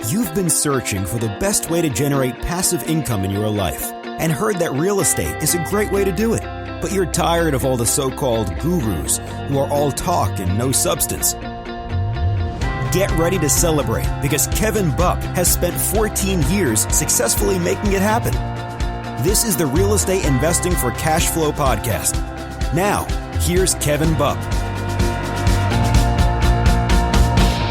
You've been searching for the best way to generate passive income in your life and heard that real estate is a great way to do it. But you're tired of all the so-called gurus who are all talk and no substance. Get ready to celebrate because Kevin Bupp has spent 14 years successfully making it happen. This is the Real Estate Investing for Cash Flow podcast. Now, here's Kevin Bupp.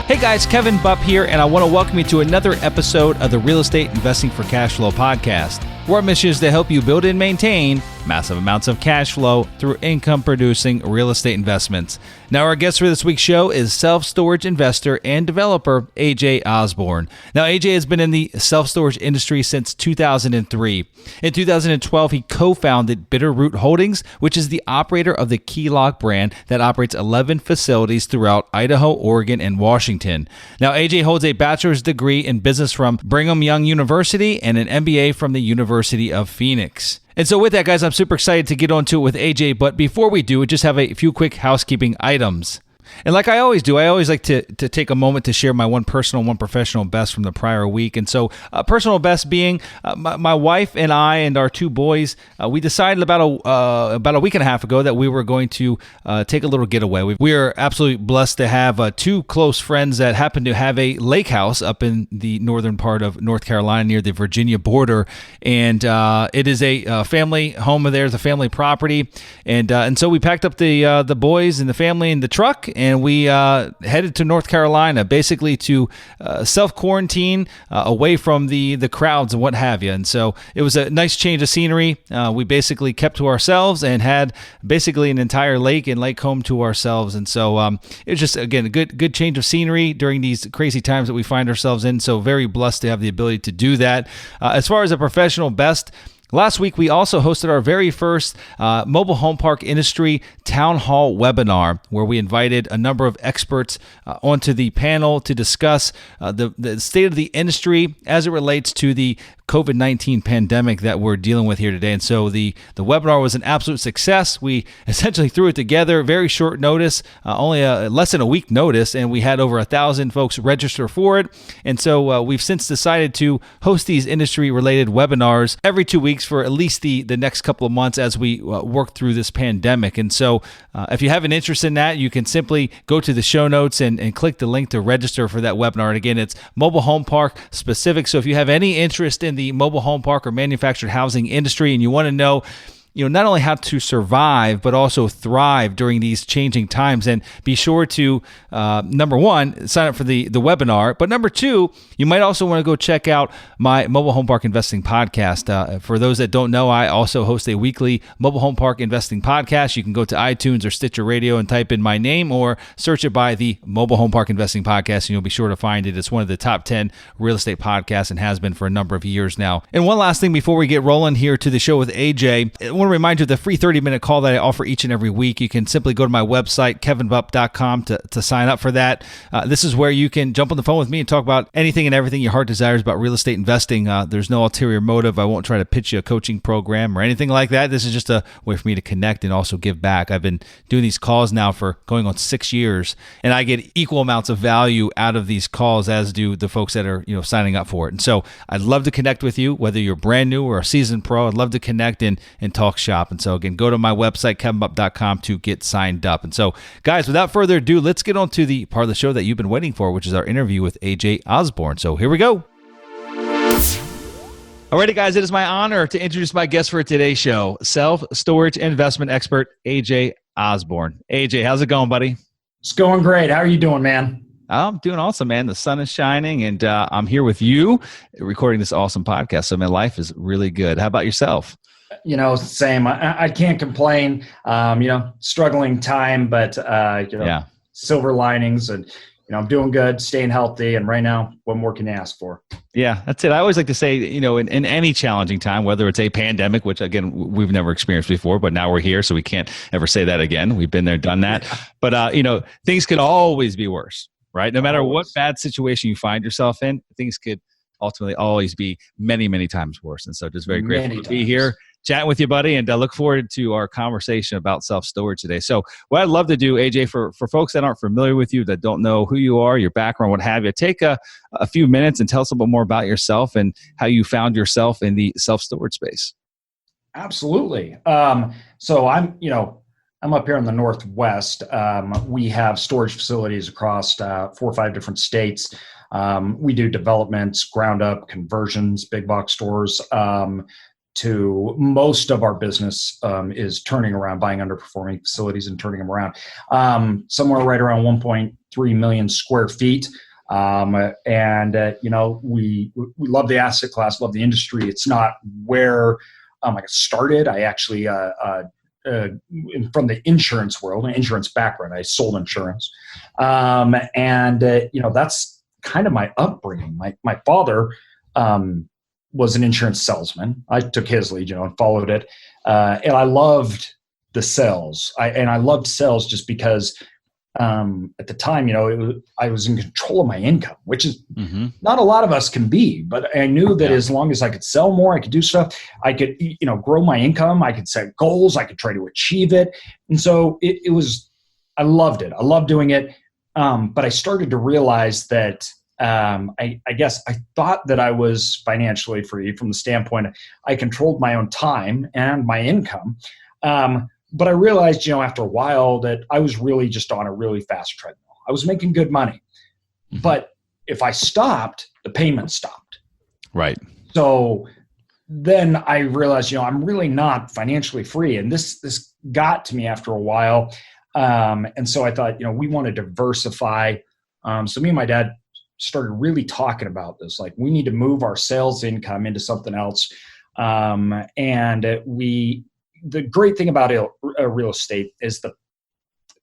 Hey guys, Kevin Bupp here, and I want to welcome you to another episode of the Real Estate Investing for Cash Flow podcast, where our mission is to help you build and maintain massive amounts of cash flow through income-producing real estate investments. Now, our guest for this week's show is self-storage investor and developer AJ Osborne. Now, AJ has been in the self-storage industry since 2003. In 2012, he co-founded Bitterroot Holdings, which is the operator of the Keylock brand that operates 11 facilities throughout Idaho, Oregon, and Washington. Now, AJ holds a bachelor's degree in business from Brigham Young University and an MBA from the University of Phoenix. And so with that, guys, I'm super excited to get on to it with AJ. But before we do, we just have a few quick housekeeping items. And like I always do, I always like to take a moment to share my one personal, one professional best from the prior week. And so personal best being my wife and I and our two boys, we decided about a week and a half ago that we were going to take a little getaway. We are absolutely blessed to have two close friends that happen to have a lake house up in the northern part of North Carolina near the Virginia border. And it is a family home of theirs, a family property. And so we packed up the boys and the family in the truck, and we headed to North Carolina, basically to self-quarantine away from the crowds and what have you. And so it was a nice change of scenery. We basically kept to ourselves and had basically an entire lake and lake home to ourselves. And so it was just, again, a good change of scenery during these crazy times that we find ourselves in. So very blessed to have the ability to do that. As far as a professional best, last week, we also hosted our very first mobile home park industry town hall webinar, where we invited a number of experts onto the panel to discuss the state of the industry as it relates to the COVID-19 pandemic that we're dealing with here today. And so the webinar was an absolute success. We essentially threw it together, very short notice, only less than a week notice, and we had over 1,000 folks register for it. And so we've since decided to host these industry-related webinars every 2 weeks for at least the next couple of months as we work through this pandemic. And so if you have an interest in that, you can simply go to the show notes and click the link to register for that webinar. And again, it's mobile home park specific. So if you have any interest in the mobile home park or manufactured housing industry and you want to know, not only how to survive, but also thrive during these changing times. And be sure to, number one, sign up for the webinar. But number two, you might also want to go check out my Mobile Home Park Investing podcast. For those that don't know, I also host a weekly Mobile Home Park Investing podcast. You can go to iTunes or Stitcher Radio and type in my name or search it by the Mobile Home Park Investing podcast, and you'll be sure to find it. It's one of the top 10 real estate podcasts and has been for a number of years now. And one last thing before we get rolling here to the show with AJ, I want to remind you of the free 30-minute call that I offer each and every week. You can simply go to my website, kevinbupp.com, to sign up for that. This is where you can jump on the phone with me and talk about anything and everything your heart desires about real estate investing. There's no ulterior motive. I won't try to pitch you a coaching program or anything like that. This is just a way for me to connect and also give back. I've been doing these calls now for going on 6 years, and I get equal amounts of value out of these calls as do the folks that are signing up for it. And so I'd love to connect with you, whether you're brand new or a seasoned pro. I'd love to connect and talk shop. And so again, go to my website, kevinbupp.com, to get signed up. And so, guys, without further ado, let's get on to the part of the show that you've been waiting for, which is our interview with AJ Osborne. So here we go. Alrighty, guys, it is my honor to introduce my guest for today's show, self-storage investment expert, AJ Osborne. AJ, how's it going, buddy? It's going great. How are you doing, man? I'm doing awesome, man. The sun is shining, and I'm here with you recording this awesome podcast. So my life is really good. How about yourself? Same. I can't complain. Struggling time, but yeah. Silver linings, and I'm doing good, staying healthy, and right now, what more can you ask for? Yeah, that's it. I always like to say, in any challenging time, whether it's a pandemic, which again we've never experienced before, but now we're here, so we can't ever say that again. We've been there, done that. But things could always be worse, right? No matter what bad situation you find yourself in, things could ultimately always be many, many times worse. And so, just very grateful to be here, chatting with you, buddy, and I look forward to our conversation about self-storage today. So what I'd love to do, AJ, for folks that aren't familiar with you, that don't know who you are, your background, what have you, take a few minutes and tell us a little bit more about yourself and how you found yourself in the self-storage space. Absolutely. So I'm up here in the Northwest. We have storage facilities across 4 or 5 different states. We do developments, ground up conversions, big box stores. To most of our business is turning around, buying underperforming facilities and turning them around. Somewhere right around 1.3 million square feet. We love the asset class, love the industry. It's not where I got started. I actually from the insurance world, an insurance background. I sold insurance. That's kind of my upbringing. My father was an insurance salesman. I took his lead, and followed it. And I loved the sales. I loved sales just because at the time, I was in control of my income, which is not a lot of us can be, but I knew that as long as I could sell more, I could do stuff, I could, grow my income, I could set goals, I could try to achieve it. And so I loved it. I loved doing it. But I started to realize that I guess I thought that I was financially free from the standpoint I controlled my own time and my income. But I realized, after a while that I was really just on a really fast treadmill. I was making good money, but if I stopped, the payment stopped. Right. So then I realized, I'm really not financially free. And this got to me after a while. And so I thought, we want to diversify. So me and my dad started really talking about this. Like, we need to move our sales income into something else. The great thing about real estate is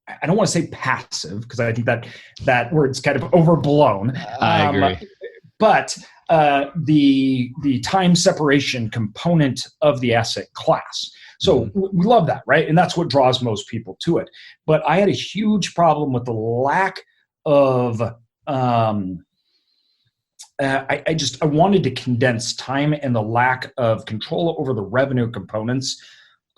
I don't want to say passive, because I think that word's kind of overblown. I agree. But the time separation component of the asset class. So we love that, right? And that's what draws most people to it. But I had a huge problem with the lack of I wanted to condense time and the lack of control over the revenue components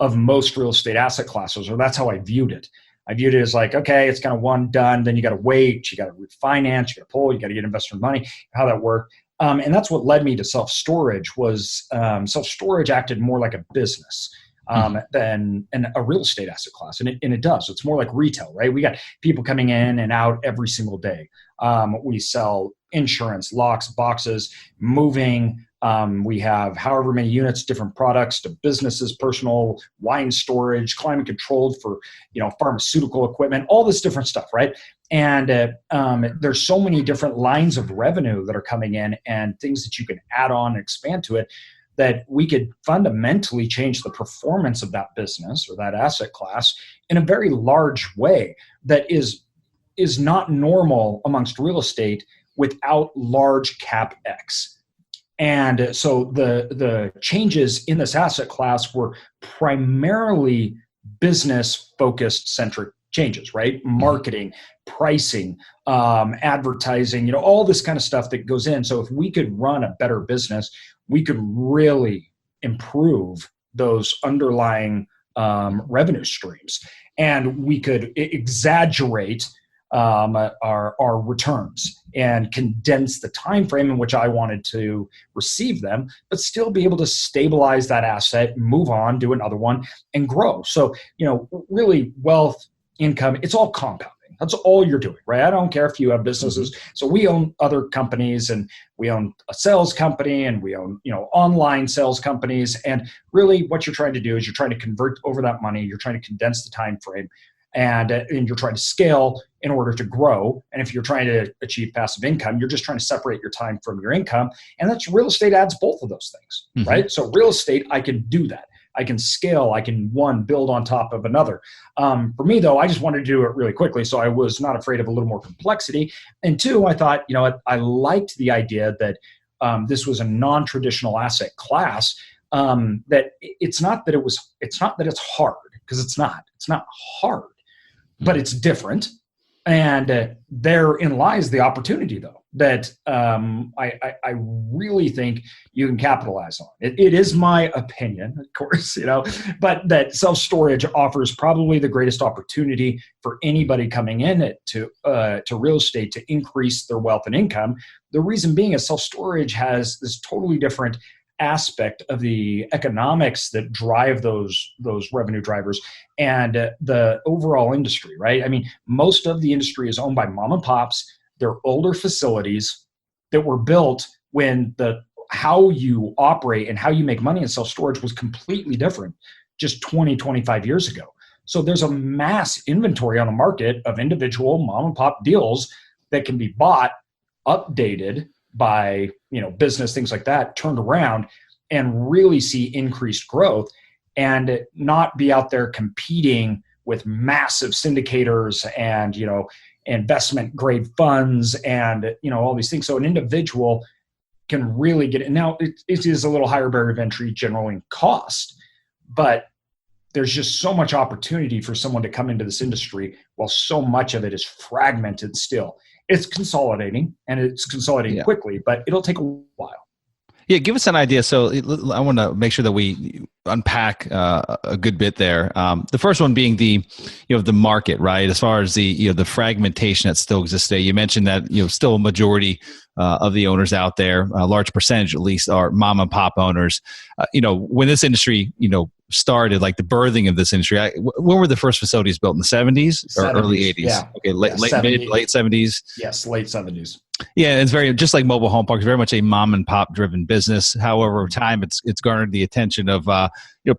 of most real estate asset classes, or that's how I viewed it. I viewed it as like, okay, it's kind of one done, then you got to wait, you got to refinance, you got to pull, you got to get investor money, how that worked. And that's what led me to self-storage. Self-storage acted more like a business than a real estate asset class. And it does. It's more like retail, right? We got people coming in and out every single day. We sell insurance, locks, boxes, moving. We have however many units, different products to businesses, personal, wine storage, climate controlled for, pharmaceutical equipment, all this different stuff, right? And there's so many different lines of revenue that are coming in and things that you can add on and expand to it, that we could fundamentally change the performance of that business or that asset class in a very large way that is not normal amongst real estate without large CapEx. And so the changes in this asset class were primarily business-focused centric changes, right? Marketing, pricing, advertising, all this kind of stuff that goes in. So if we could run a better business, we could really improve those underlying revenue streams, and we could exaggerate our returns and condense the time frame in which I wanted to receive them, but still be able to stabilize that asset, move on, do another one, and grow. So, really wealth, income, it's all compounding. That's all you're doing, right? I don't care if you have businesses. So we own other companies, and we own a sales company, and we own, online sales companies. And really what you're trying to do is you're trying to convert over that money. You're trying to condense the time frame, and you're trying to scale in order to grow. And if you're trying to achieve passive income, you're just trying to separate your time from your income. And that's real estate adds both of those things, right? So real estate, I can do that. I can scale. I can, one, build on top of another. For me, though, I just wanted to do it really quickly, so I was not afraid of a little more complexity. And two, I thought, I liked the idea that this was a non-traditional asset class. That it's not that it's hard, because it's not hard, but it's different. And therein lies the opportunity, though, that I really think you can capitalize on. It is my opinion, of course, but that self-storage offers probably the greatest opportunity for anybody coming in to real estate to increase their wealth and income. The reason being is self-storage has this totally different aspect of the economics that drive those revenue drivers and the overall industry, right? I mean, most of the industry is owned by mom and pops. They're older facilities that were built when how you operate and how you make money in self-storage was completely different just 20, 25 years ago. So there's a mass inventory on the market of individual mom and pop deals that can be bought, updated by business, things like that, turned around and really see increased growth and not be out there competing with massive syndicators and investment grade funds and all these things. So an individual can really get it. Now it is a little higher barrier of entry generally in cost, but there's just so much opportunity for someone to come into this industry while so much of it is fragmented still. It's consolidating, and it's consolidating quickly, but it'll take a while. Yeah, give us an idea. So I want to make sure that we unpack a good bit there. The first one being the market, right? As far as the fragmentation that still exists today. You mentioned that still a majority of the owners out there, a large percentage at least, are mom and pop owners. When this industry started, like the birthing of this industry, when were the first facilities built, in the 70s or early 80s? Yeah. Okay, late 70s. Yes, late 70s. Yeah, it's very, just like mobile home parks, very much a mom and pop driven business. However, over time, it's garnered the attention of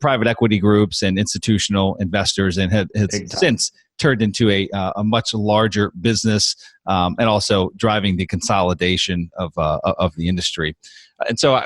private equity groups and institutional investors, and has since turned into a much larger business, and also driving the consolidation of the industry. And so,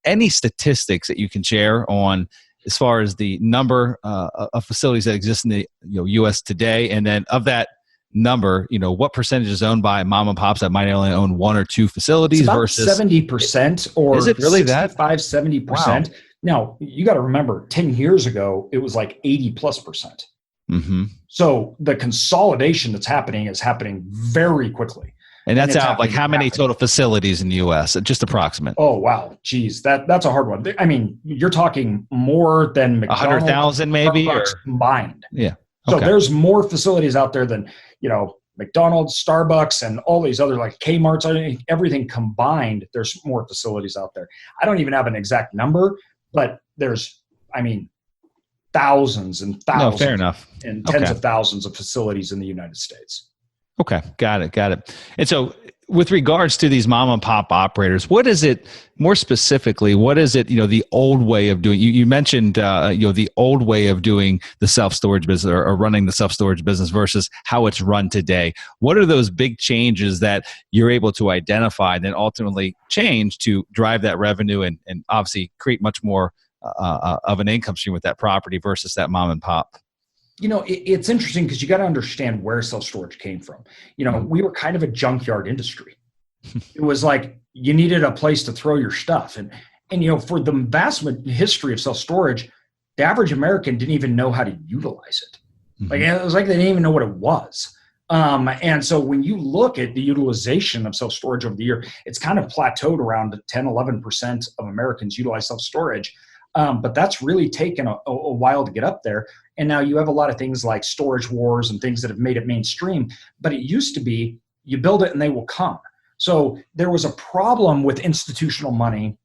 any statistics that you can share on as far as the number of facilities that exist in the U.S. today, and then of that number, what percentage is owned by mom and pops that might only own one or two facilities, it's about versus 70%, or is it really that 65-70%? Wow. Now you got to remember, 10 years ago it was like 80+%. Mm-hmm. So the consolidation that's happening is happening very quickly. And that's out like how many total facilities in the U.S.? Just approximate. Oh wow, geez, that's a hard one. I mean, you're talking more than McDonald's, 100,000 maybe, or combined. Yeah. So there's more facilities out there than McDonald's, Starbucks, and all these other like Kmart's, everything combined. There's more facilities out there. I don't even have an exact number, but there's, thousands and thousands. No, fair enough. And tens of thousands of facilities in the United States. Okay, got it. And so, with regards to these mom and pop operators, what is it more specifically? What is it? The old way of doing. You mentioned the old way of doing the self-storage business or running the self-storage business versus how it's run today. What are those big changes that you're able to identify and then ultimately change to drive that revenue and obviously create much more of an income stream with that property versus that mom and pop? It's interesting because you got to understand where self-storage came from. We were kind of a junkyard industry. It was like you needed a place to throw your stuff. And for the vast history of self-storage, the average American didn't even know how to utilize it. Mm-hmm. Like it was like they didn't even know what it was. And so when you look at the utilization of self-storage over the year, it's kind of plateaued around 10, 11% of Americans utilize self-storage. But that's really taken a while to get up there. And now you have a lot of things like storage wars and things that have made it mainstream. But it used to be you build it and they will come. So there was a problem with institutional money.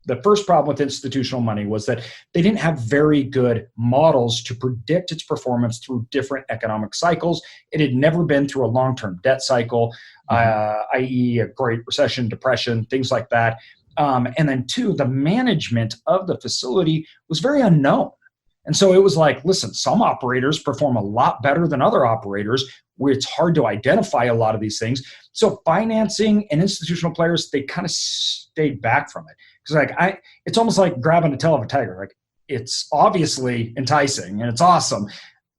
The first problem with institutional money was that they didn't have very good models to predict its performance through different economic cycles. It had never been through a long-term debt cycle, i.e. a Great Recession, Depression, things like that. And then two, the management of the facility was very unknown. And so it was like, listen, some operators perform a lot better than other operators, where it's hard to identify a lot of these things. So financing and institutional players, they kind of stayed back from it. Because it's almost like grabbing a tail of a tiger. Like, it's obviously enticing and it's awesome,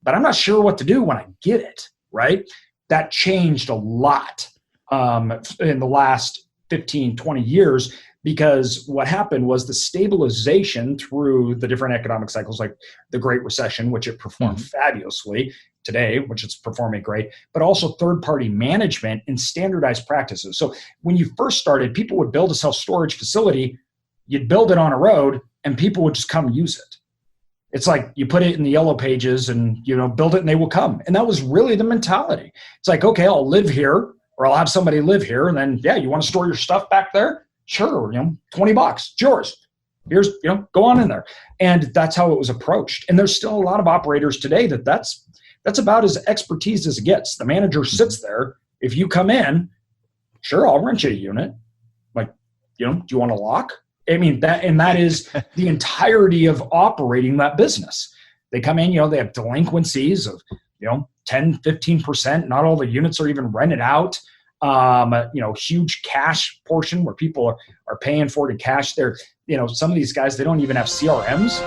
but I'm not sure what to do when I get it, right? That changed a lot in the last 15, 20 years. Because what happened was the stabilization through the different economic cycles, like the Great Recession, which it performed fabulously, today, which is performing great, but also third-party management and standardized practices. So when you first started, people would build a self-storage facility, you'd build it on a road, and people would just come use it. It's like you put it in the yellow pages and, build it and they will come. And that was really the mentality. It's like, okay, I'll live here, or I'll have somebody live here. And then, you want to store your stuff back there? Sure. $20, it's yours. Here's, go on in there. And that's how it was approached. And there's still a lot of operators today that's about as expertise as it gets. The manager sits there. If you come in, sure, I'll rent you a unit. Like, do you want a lock? I mean, that is the entirety of operating that business. They come in, they have delinquencies of, 10, 15%. Not all the units are even rented out. Huge cash portion where people are paying for it in cash. They're, some of these guys, they don't even have CRMs.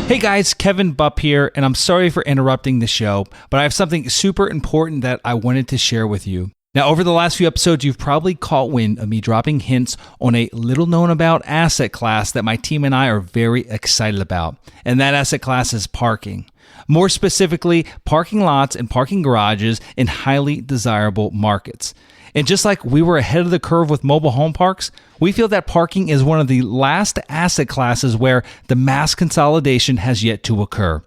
Hey guys, Kevin Bupp here, and I'm sorry for interrupting the show, but I have something super important that I wanted to share with you. Now, over the last few episodes, you've probably caught wind of me dropping hints on a little known about asset class that my team and I are very excited about. And that asset class is parking. More specifically, parking lots and parking garages in highly desirable markets. And just like we were ahead of the curve with mobile home parks, we feel that parking is one of the last asset classes where the mass consolidation has yet to occur.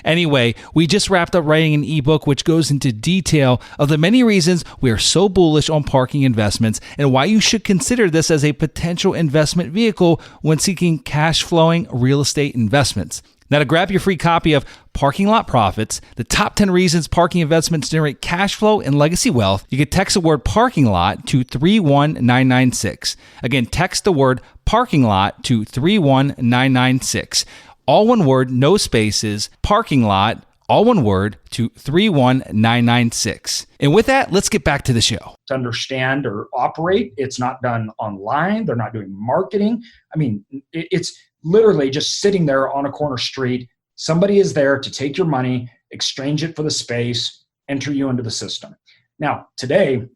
Anyway, we just wrapped up writing an ebook which goes into detail of the many reasons we are so bullish on parking investments and why you should consider this as a potential investment vehicle when seeking cash flowing real estate investments. Now, to grab your free copy of Parking Lot Profits, the top 10 reasons parking investments generate cash flow and legacy wealth, you can text the word parking lot to 31996. Again, text the word parking lot to 31996. All one word, no spaces, parking lot, all one word, to 31996. And with that, let's get back to the show. To understand or operate, it's not done online. They're not doing marketing. I mean, it's literally just sitting there on a corner street. Somebody is there to take your money, exchange it for the space, enter you into the system. Now, today,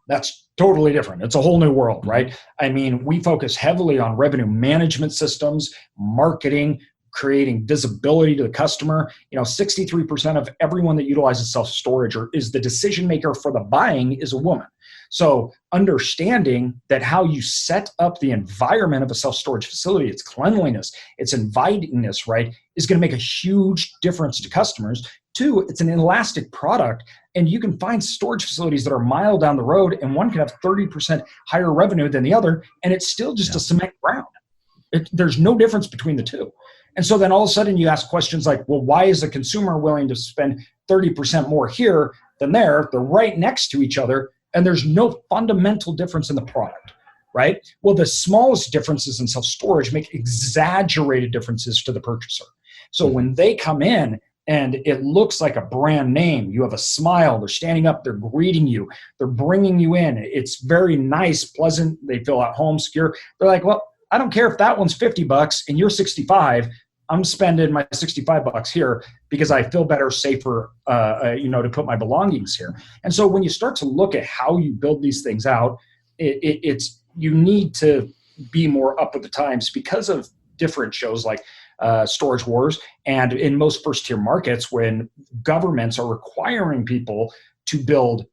that's totally different. It's a whole new world, right? I mean, we focus heavily on revenue management systems, marketing, creating visibility to the customer. 63% of everyone that utilizes self-storage or is the decision maker for the buying is a woman. So understanding that how you set up the environment of a self-storage facility, its cleanliness, its invitingness, right, is going to make a huge difference to customers. Two, it's an inelastic product, and you can find storage facilities that are a mile down the road, and one can have 30% higher revenue than the other, and it's still just a cement ground. There's no difference between the two. And so then all of a sudden you ask questions like, well, why is a consumer willing to spend 30% more here than there? They're right next to each other, and there's no fundamental difference in the product, right? Well, the smallest differences in self-storage make exaggerated differences to the purchaser. So when they come in and it looks like a brand name, you have a smile, they're standing up, they're greeting you, they're bringing you in. It's very nice, pleasant. They feel at home, secure. They're like, well, I don't care if that one's $50 and you're 65. I'm spending my $65 here because I feel better, safer, to put my belongings here. And so when you start to look at how you build these things out, it's you need to be more up with the times because of different shows like Storage Wars, and in most first-tier markets, when governments are requiring people to build,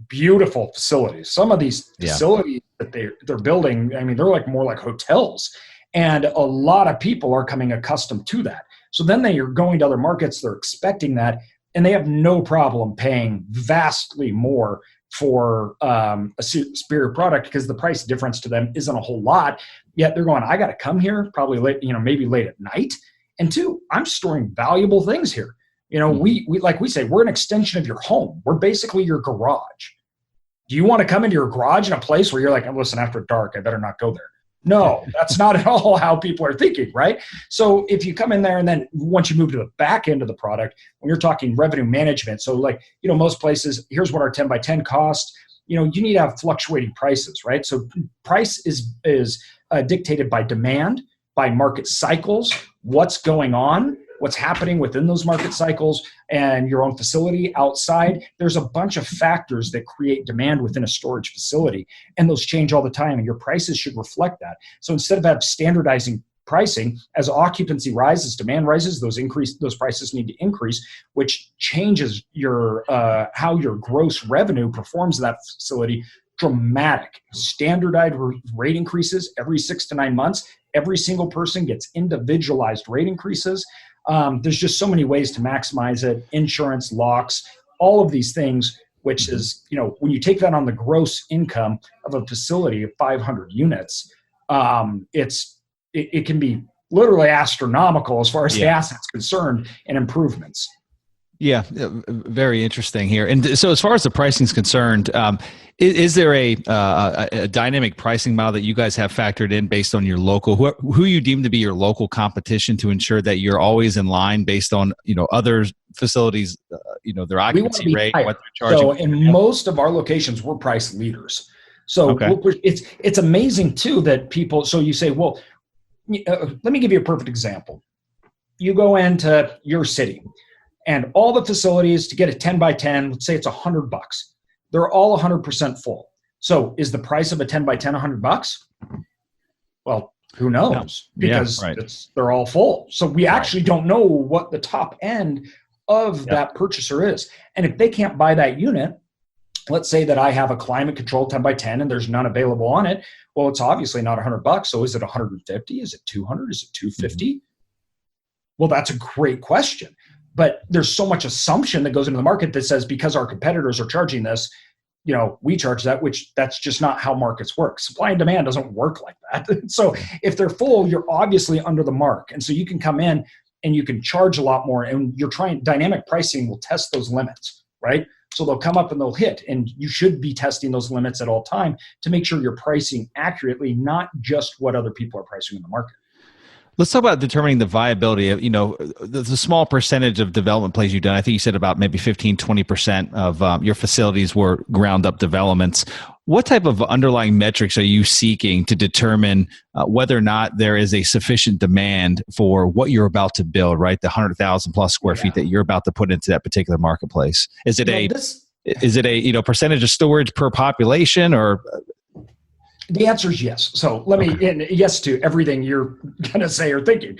beautiful facilities. Some of these facilities that they're building, I mean, they're like more like hotels. And a lot of people are coming accustomed to that. So then they are going to other markets, they're expecting that, and they have no problem paying vastly more for a superior product because the price difference to them isn't a whole lot. Yet they're going, I got to come here probably late, maybe late at night. And two, I'm storing valuable things here. We like we say, we're an extension of your home. We're basically your garage. Do you want to come into your garage in a place where you're like, listen, after dark, I better not go there? No, that's not at all how people are thinking, right? So if you come in there and then once you move to the back end of the product, when you're talking revenue management, so like, most places, here's what our 10 by 10 cost, you need to have fluctuating prices, right? So price is dictated by demand, by market cycles, what's going on, what's happening within those market cycles, and your own facility outside. There's a bunch of factors that create demand within a storage facility, and those change all the time, and your prices should reflect that. So instead of standardizing pricing. As occupancy rises, demand rises, those prices need to increase, which changes your how your gross revenue performs in that facility. Dramatic standardized rate increases every 6 to 9 months. Every single person gets individualized rate increases. There's just so many ways to maximize it. Insurance, locks, all of these things, which is, when you take that on the gross income of a facility of 500 units, it can be literally astronomical as far as the asset's concerned and improvements. Yeah, very interesting here. And so as far as the pricing is concerned, is there a dynamic pricing model that you guys have factored in based on your local, who you deem to be your local competition to ensure that you're always in line based on, other facilities, their occupancy rate, higher. what they're charging? So in most of our locations, we're price leaders. So it's amazing too that people, so you say, well, let me give you a perfect example. You go into your city, and all the facilities to get a 10 by 10, let's say it's $100. They're all 100% full. So is the price of a 10 by 10 $100? Well, who knows? Because they're all full. So we actually don't know what the top end of that purchaser is. And if they can't buy that unit, let's say that I have a climate control 10 by 10 and there's none available on it. Well, it's obviously not $100. So is it 150? Is it 200? Is it 250? Well, that's a great question. But there's so much assumption that goes into the market that says because our competitors are charging this, we charge that, which that's just not how markets work. Supply and demand doesn't work like that. So if they're full, you're obviously under the mark. And so you can come in and you can charge a lot more, and dynamic pricing will test those limits, right? So they'll come up and they'll hit, and you should be testing those limits at all time to make sure you're pricing accurately, not just what other people are pricing in the market. Let's talk about determining the viability of, the small percentage of development plays you've done. I think you said about maybe 15, 20% of your facilities were ground up developments. What type of underlying metrics are you seeking to determine whether or not there is a sufficient demand for what you're about to build, right? The 100,000 plus square feet that you're about to put into that particular marketplace. Is it a percentage of storage per population, or? The answer is yes. So let me, and yes to everything you're going to say or thinking.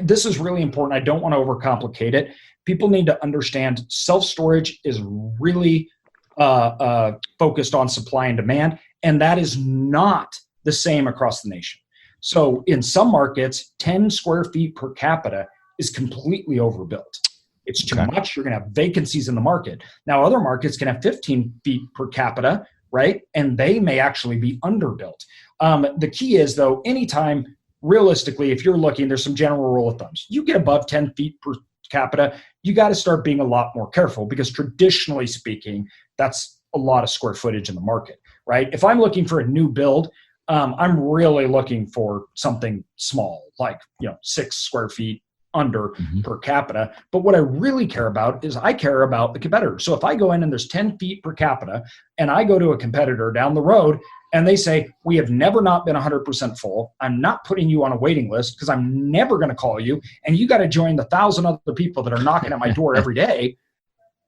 This is really important. I don't want to overcomplicate it. People need to understand self-storage is really focused on supply and demand, and that is not the same across the nation. So in some markets, 10 square feet per capita is completely overbuilt. It's too much. You're going to have vacancies in the market. Now, other markets can have 15 feet per capita, right? And they may actually be underbuilt. The key is, though, anytime, realistically, if you're looking, there's some general rule of thumbs. You get above 10 feet per capita, you got to start being a lot more careful, because traditionally speaking, that's a lot of square footage in the market, right? If I'm looking for a new build, I'm really looking for something small, like 6 square feet under per capita. But what I really care about is I care about the competitor. So if I go in and there's 10 feet per capita and I go to a competitor down the road and they say, we have never not been 100% full, I'm not putting you on a waiting list because I'm never going to call you, and you got to join the 1,000 other people that are knocking at my door every day.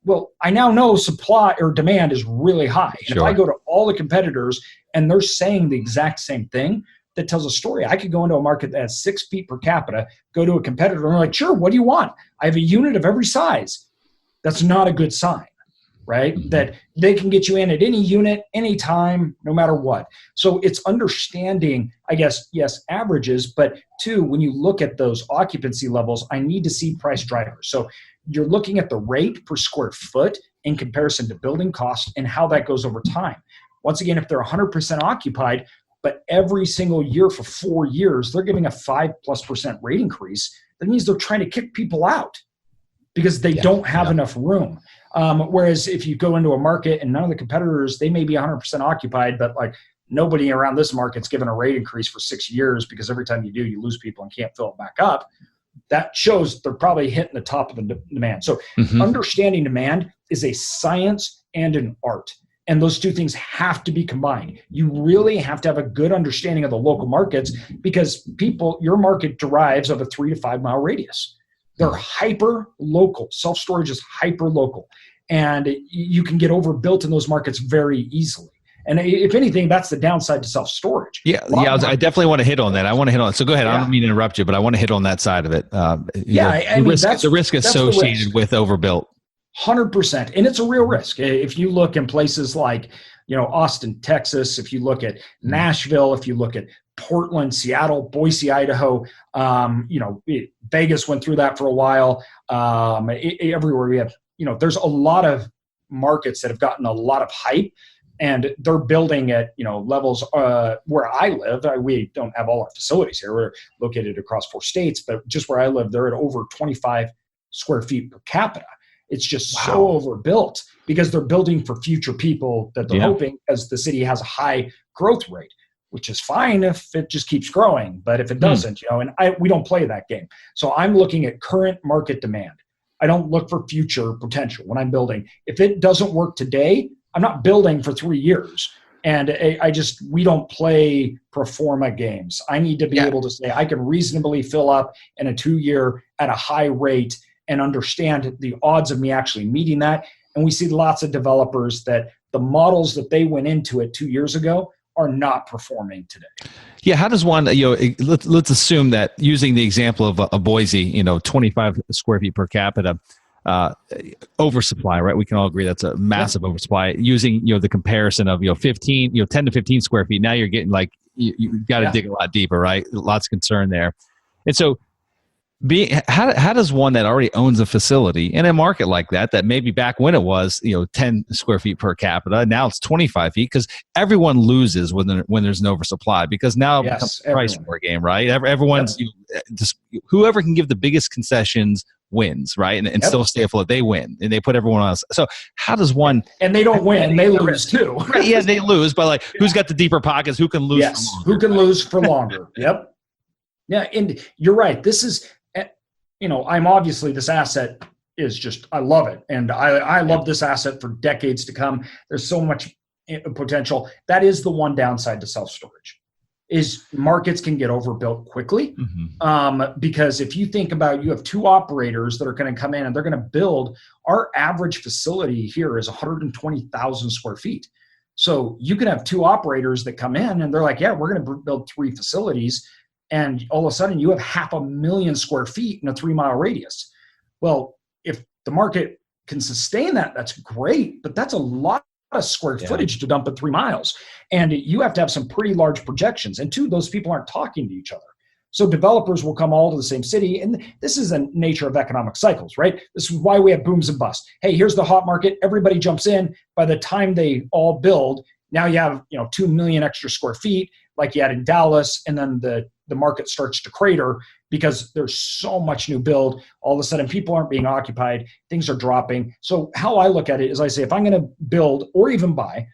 Well, I now know supply or demand is really high. And if I go to all the competitors and they're saying the exact same thing, that tells a story. I could go into a market that has 6 feet per capita, go to a competitor, and they're like, sure, what do you want? I have a unit of every size. That's not a good sign, right? That they can get you in at any unit, anytime, no matter what. So it's understanding, I guess, yes, averages, but two, when you look at those occupancy levels, I need to see price drivers. So you're looking at the rate per square foot in comparison to building cost and how that goes over time. Once again, if they're 100% occupied, but every single year for 4 years, they're giving a 5+% rate increase, that means they're trying to kick people out because they don't have enough room. Whereas if you go into a market and none of the competitors, they may be 100% occupied, but like nobody around this market's given a rate increase for 6 years, because every time you do, you lose people and can't fill it back up. That shows they're probably hitting the top of the demand. So understanding demand is a science and an art. And those two things have to be combined. You really have to have a good understanding of the local markets, because your market derives of a 3 to 5 mile radius. They're hyper local. Self-storage is hyper local. And you can get overbuilt in those markets very easily. And if anything, that's the downside to self-storage. I definitely want to hit on that. I want to hit on it. So go ahead. I don't mean to interrupt you, but I want to hit on that side of it. The risk associated with overbuilt. 100%. And it's a real risk. If you look in places like, Austin, Texas, if you look at Nashville, if you look at Portland, Seattle, Boise, Idaho, Vegas went through that for a while. Everywhere we have, there's a lot of markets that have gotten a lot of hype, and they're building at, levels where I live. We don't have all our facilities here. We're located across 4 states, but just where I live, they're at over 25 square feet per capita. It's just so overbuilt because they're building for future people that they're hoping, as the city has a high growth rate, which is fine if it just keeps growing. But if it doesn't, we don't play that game. So I'm looking at current market demand. I don't look for future potential when I'm building. If it doesn't work today, I'm not building for 3 years. And we don't play pro forma games. I need to be able to say, I can reasonably fill up in a 2-year at a high rate and understand the odds of me actually meeting that. And we see lots of developers that the models that they went into it 2 years ago are not performing today. Yeah. How does one, let's assume that, using the example of a Boise, 25 square feet per capita, oversupply, right? We can all agree that's a massive oversupply. Using, the comparison of, 10 to 15 square feet. Now you're getting you got to dig a lot deeper, right? Lots of concern there. And so, how does one that already owns a facility in a market like that maybe back when it was 10 square feet per capita, now it's 25 feet, because everyone loses when there's an oversupply, because now it becomes a price war game, right? Everyone's just whoever can give the biggest concessions wins, right? And still stay afloat, they win, and they put everyone else. So how does one? And they don't win; they lose too. Right, yeah, they lose, but who's got the deeper pockets? Who can lose? Yes, who can lose for longer? Yep. Yeah, and you're right. This is. I'm obviously, this asset is just, I love it. And I love this asset for decades to come. There's so much potential. That is the one downside to self-storage, is markets can get overbuilt quickly. Because if you think about, you have 2 operators that are going to come in and they're going to build, our average facility here is 120,000 square feet. So you can have 2 operators that come in and they're like, yeah, we're going to build 3 facilities. And all of a sudden you have 500,000 square feet in a 3-mile radius. Well, if the market can sustain that, that's great, but that's a lot of square footage to dump at 3 miles. And you have to have some pretty large projections. And 2, those people aren't talking to each other. So developers will come all to the same city. And this is the nature of economic cycles, right? This is why we have booms and busts. Hey, here's the hot market. Everybody jumps in. By the time they all build, now you have 2 million extra square feet like you had in Dallas. And then the market starts to crater because there's so much new build. All of a sudden, people aren't being occupied. Things are dropping. So how I look at it is, I say, if I'm going to build or even buy,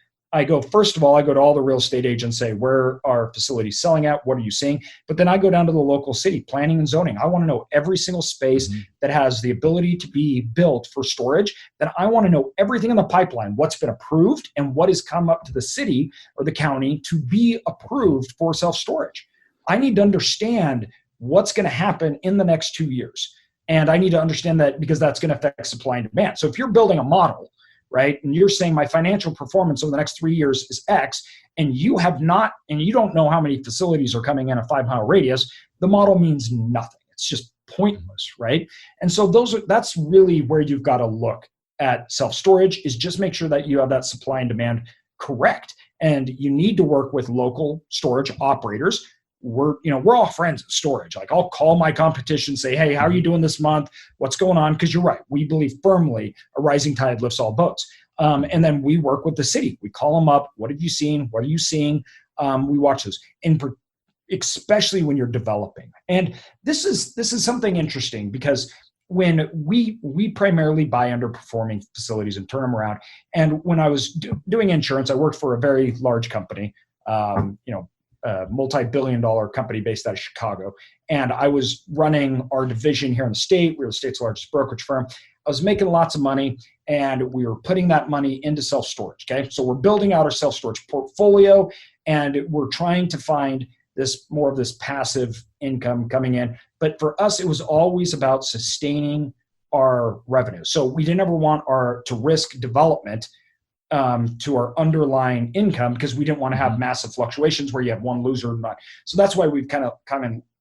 first of all, I go to all the real estate agents, say, where are facilities selling at? What are you seeing? But then I go down to the local city, planning and zoning. I want to know every single space that has the ability to be built for storage. Then I want to know everything in the pipeline, what's been approved and what has come up to the city or the county to be approved for self-storage. I need to understand what's going to happen in the next 2 years. And I need to understand that, because that's going to affect supply and demand. So if you're building a model, right, and you're saying my financial performance over the next 3 years is X, and you don't know how many facilities are coming in a 5-mile radius, the model means nothing. It's just pointless, right? And so that's really where you've got to look at self-storage, is just make sure that you have that supply and demand correct. And you need to work with local storage operators. We're all friends at storage. I'll call my competition, say, hey, how are you doing this month? What's going on? Because you're right. We believe firmly a rising tide lifts all boats. And then we work with the city. We call them up. What have you seen? What are you seeing? We watch those, especially when you're developing. And this is something interesting, because when we primarily buy underperforming facilities and turn them around. And when I was doing insurance, I worked for a very large company, a multi-billion-dollar company based out of Chicago. And I was running our division here in the state. We were the state's largest brokerage firm. I was making lots of money, and we were putting that money into self-storage. Okay. So we're building out our self-storage portfolio, and we're trying to find more of this passive income coming in. But for us, it was always about sustaining our revenue. So we didn't ever want to risk development to our underlying income because we didn't want to have massive fluctuations where you have one loser or not. So that's why we've kind of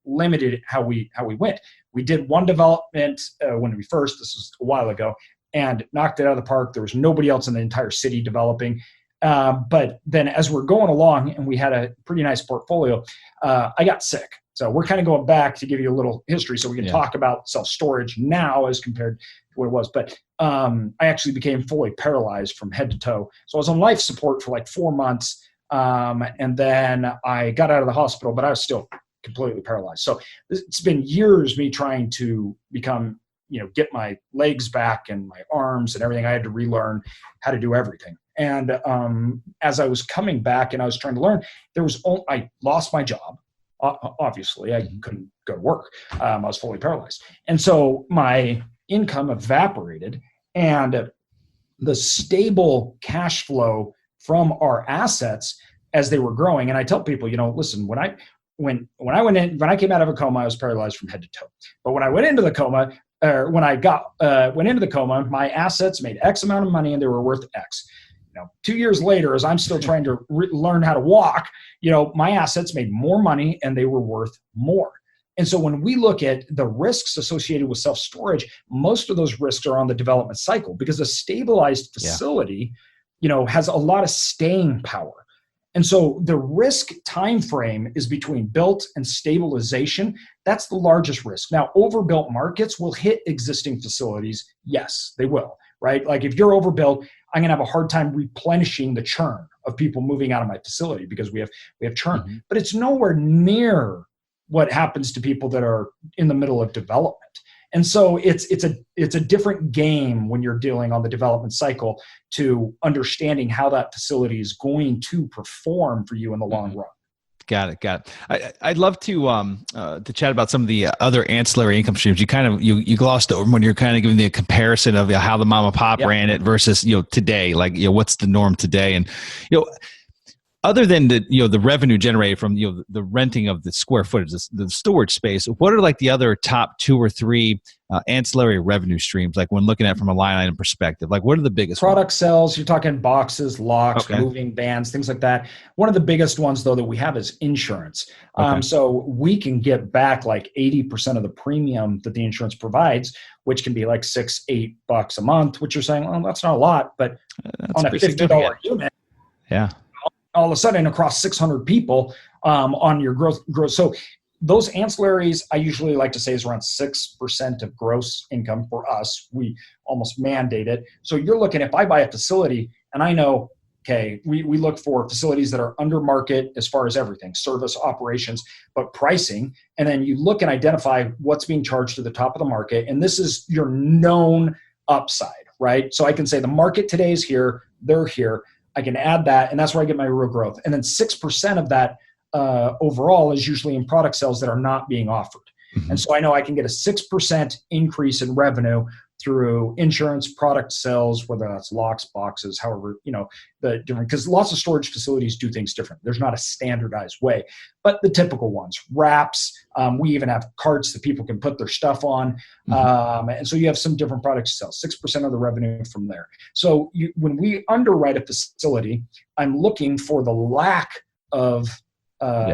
limited how we went. We did one development when we first, this was a while ago, and knocked it out of the park. There was nobody else in the entire city developing. But then as we're going along and we had a pretty nice portfolio, I got sick. So we're kind of going back to give you a little history so we can talk about self-storage now as compared to what it was. But I actually became fully paralyzed from head to toe. So I was on life support for like 4 months. And then I got out of the hospital, but I was still completely paralyzed. So it's been years me trying to become, get my legs back and my arms and everything. I had to relearn how to do everything. And as I was coming back and I was trying to learn, I lost my job. Obviously, I couldn't go to work. I was fully paralyzed. And so my income evaporated, and the stable cash flow from our assets as they were growing. And I tell people, listen, when I came out of a coma, I was paralyzed from head to toe. But when I went into the coma, went into the coma, my assets made X amount of money and they were worth X. 2 years later, as I'm still trying to learn how to walk, my assets made more money and they were worth more. And so when we look at the risks associated with self-storage, most of those risks are on the development cycle because a stabilized facility, has a lot of staying power. And so the risk time frame is between built and stabilization. That's the largest risk. Now, overbuilt markets will hit existing facilities. Yes, they will, right? Like if you're overbuilt, I'm going to have a hard time replenishing the churn of people moving out of my facility because we have churn. But it's nowhere near what happens to people that are in the middle of development. And so it's a different game when you're dealing on the development cycle to understanding how that facility is going to perform for you in the long run. Got it. I'd love to chat about some of the other ancillary income streams. You glossed over when you're kind of giving the comparison of how the mom and pop ran it versus today. Like what's the norm today, and other than the revenue generated from the renting of the square footage, the storage space. What are like the other top 2 or 3 ancillary revenue streams? Like when looking at it from a line item perspective, like what are the biggest product sales? You're talking boxes, locks, moving vans, things like that. One of the biggest ones though that we have is insurance. So we can get back like 80% of the premium that the insurance provides, which can be like $6-8 a month. Which you're saying, well, that's not a lot, but on a $50 unit, all of a sudden across 600 people on your growth. So those ancillaries, I usually like to say is around 6% of gross income for us. We almost mandate it. So you're looking, if I buy a facility and I know, we look for facilities that are under market as far as everything, service, operations, but pricing. And then you look and identify what's being charged to the top of the market. And this is your known upside, right? So I can say the market today is here, they're here. I can add that, and that's where I get my real growth. And then 6% of that overall is usually in product sales that are not being offered. And so I know I can get a 6% increase in revenue through insurance, product sales, whether that's locks, boxes, however, the different, because lots of storage facilities do things different. There's not a standardized way, but the typical ones, wraps, we even have carts that people can put their stuff on. And so you have some different products to sell, 6% of the revenue from there. So when we underwrite a facility, I'm looking for the lack of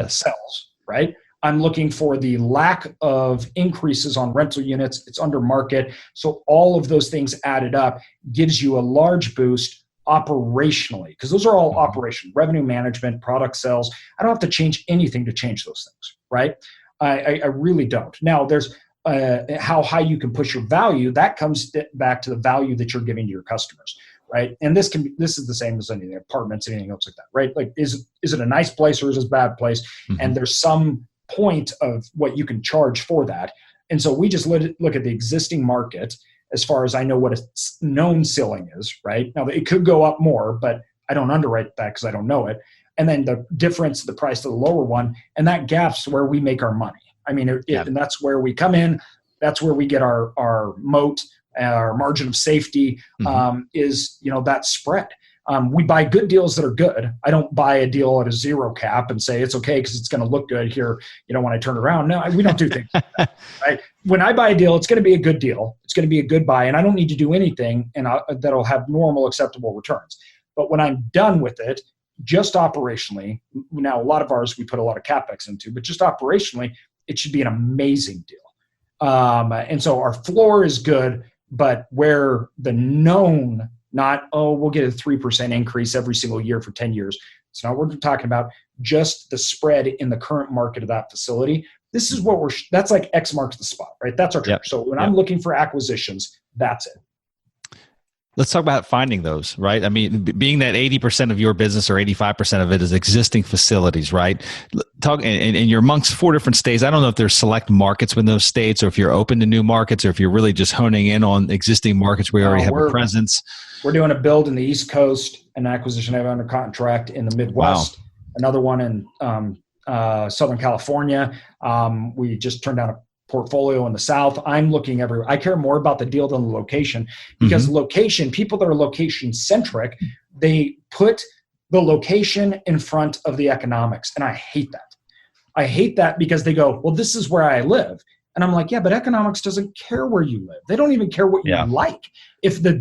sales, right? I'm looking for the lack of increases on rental units. It's under market. So all of those things added up gives you a large boost operationally, because those are all operation, revenue management, product sales. I don't have to change anything to change those things, right? I really don't. Now there's how high you can push your value. That comes back to the value that you're giving to your customers, right? And this is the same as anything, apartments, anything else like that, right? Like, is it a nice place or is it a bad place? And there's some point of what you can charge for that. And so we just look at the existing market as far as I know what a known ceiling is, right? Now it could go up more, but I don't underwrite that because I don't know it. And then the difference, the price to the lower one, and that gap's where we make our money. I mean, and that's where we come in. That's where we get our moat, our margin of safety, is, that spread. We buy good deals that are good. I don't buy a deal at a zero cap and say it's okay because it's going to look good here, when I turn it around. No, we don't do things like that, right? When I buy a deal, it's going to be a good deal. It's going to be a good buy, and I don't need to do anything, and that'll have normal, acceptable returns. But when I'm done with it, just operationally, now a lot of ours we put a lot of CapEx into, but just operationally, it should be an amazing deal. And so our floor is good, but where the known, not, we'll get a 3% increase every single year for 10 years. It's not what we're talking about. Just the spread in the current market of that facility. This is what that's like X marks the spot, right? That's our term. So when I'm looking for acquisitions, that's it. Let's talk about finding those, right? I mean, being that 80% of your business or 85% of it is existing facilities, right? And you're amongst 4 different states. I don't know if there's select markets within those states, or if you're open to new markets, or if you're really just honing in on existing markets where you already have a presence. We're doing a build in the East Coast, an acquisition I have under contract in the Midwest, another one in Southern California. We just turned down a portfolio in the South. I'm looking everywhere. I care more about the deal than the location, because location, people that are location centric, they put the location in front of the economics. And I hate that. I hate that because they go, well, this is where I live. And I'm like, yeah, but economics doesn't care where you live. They don't even care what you like. If the